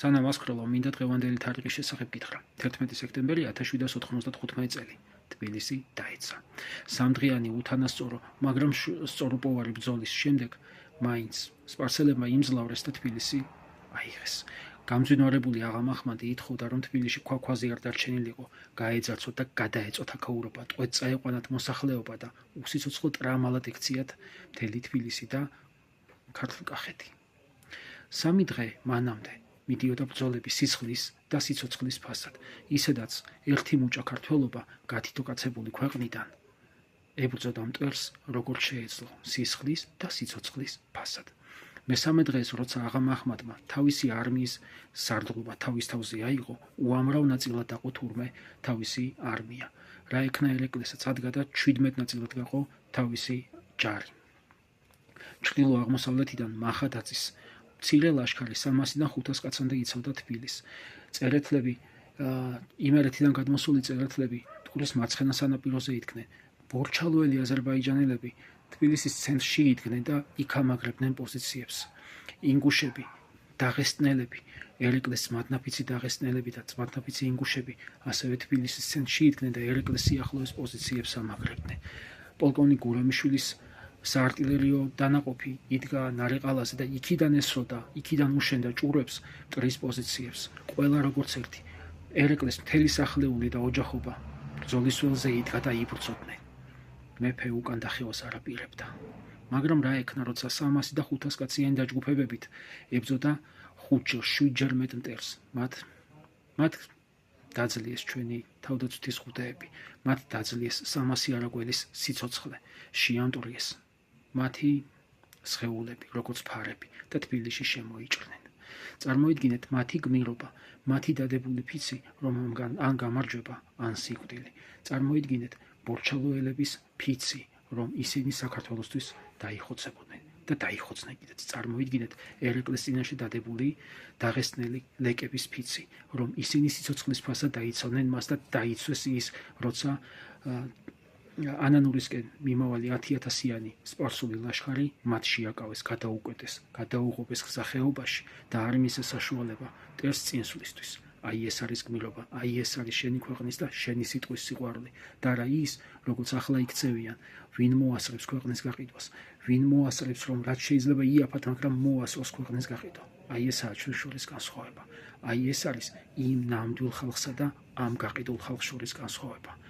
სანამ ასკროლო მინდა დღევანდელი თარიღის შესახებ გითხრა. 11 სექტემბერი 1795 წელი. თბილისი დაეცა. სამდღიანი უთანასწორო, მაგრამ სწორუპოვარი ბრძოლის შემდეგ მაინც სპარსელებმა იმძლავრეს და თბილისი აიღეს. გამძვინვარებული აღა-მაჰმადი ითხოვდა, რომ თბილისში ქვაქვაზე არ დარჩენილიყო, გაეძარცვათ და გადაეწოთ აქაურობა, ტყვედ წაეყვანათ მოსახლეობა და უსიცოცხლო ტრამალად ექციათ მთელი თბილისი და ქართლ-კახეთი. 3 დღე მანამდე მიდიოდა ბრძოლები სისხლის და სიცოცხლის ფასად, ისედაც ერთი მუჭა ქართველობა გათითო-კაცებული ქვეყნიდან ებრძოდა მტვერს, როგორც შეეძლო სისხლის და სიცოცხლის ფასად. მესამე დღეს, როცა აღა-მაჰმადმა თავისი არმიის სარდლობა თავის თავზე აიღო, უამრავ ნაწილად დაყო თურმე თავისი არმია. რა ექნა ერეკლესაც ადგა და 17 ნაწილად გაყო თავისი ჯარი. ჩრდილო-აღმოსავლეთიდან მახადაძის მცირე ლაშქარი 300-დან 500 კაცამდე იცავდა თბილისს. წერეთლები, იმერეთიდან გადმოსული წერეთლები მტკვრის მარცხენა სანაპიროზე იდგნენ. ბორჩალოელი აზერბაიჯანელები თბილისის ცენტრში იდგნენ და იქ ამაგრებდნენ პოზიციებს. ინგუშები, დაღესტნელები, ერეკლეს მადნაფიცი დაღესტნელები და მადნაფიცი ინგუშები ასევე თბილისის ცენტრში იდგნენ და ერეკლეს სიახლოვეს პოზიციებს ამაგრებდნენ. პოლკოვნიკ გურამიშვილის საარტილერიო დანაყოფი იდგა ნარეყალაზე და იქიდან ესროდა, იქიდან უშენდა ჭურვებს მტრის პოზიციებს. ყველა როგორც ერთი, ერეკლეს მთელი სახლეული და ოჯახობა ბრძოლის ველზე იდგა და იბრძოდნენ. მეფე უკან დახევას არ აპირებდა. მაგრამ რა ექნა, როცა 300 და 500 კაციანი დაჯგუფებებით ებრძოდა 5-7 მეტ მტერს. მათ დაძლიეს ჩვენი თავდაცვითის ხუთეები, მათ დაძლიეს 300 არაგველის სიცოცხლე, შეამტვრიეს მათი სხეულები, როგორც ფარები და თბილისში შემოიჭრნენ. წარმოიდგინეთ მათი გმირობა, მათი დადებული ფიცი, რომ ან გამარჯვება, ან სიკვდილი. წარმოიდგინეთ ბორჩალოელების ფიცი, რომ ისინი საქართველოსთვის დაიხოცებოდნენ და დაიხოცნენ კიდეც. წარმოიდგინეთ ერეკლეს წინაშე დადებული დაღესტნელი ლეკების ფიცი, რომ ისინი სიცოცხლის ფასად დაიცავდნენ მას და დაიცვეს ის, როცა ანანურისკენ მიმავალი 10,000-იანი სპარსული ლაშქარი მათ შეაკავეს, გადაუკვეთეს, გადაუღობეს გზახეობაში და არ მისცეს საშუალება მტერს წინსვლისთვის. აი ეს არის გმირობა, აი ეს არის შენი ქვეყნის და შენი სიტყვის სიყვარული და რა ის, როგორც ახლა იქცევიან, ვინ მოასწრებს ქვეყნის გაყიდვას, ვინ მოასწრებს, რომ რაც შეიძლება იაფად, მაგრამ მოასწროს ქვეყნის გაყიდვა. აი ესაა ჩვენ შორის განსხვავება. აი ეს არის იმ ნამდვილ ხალხსა და ამ გაყიდულ ხალხს შორის განსხვავება.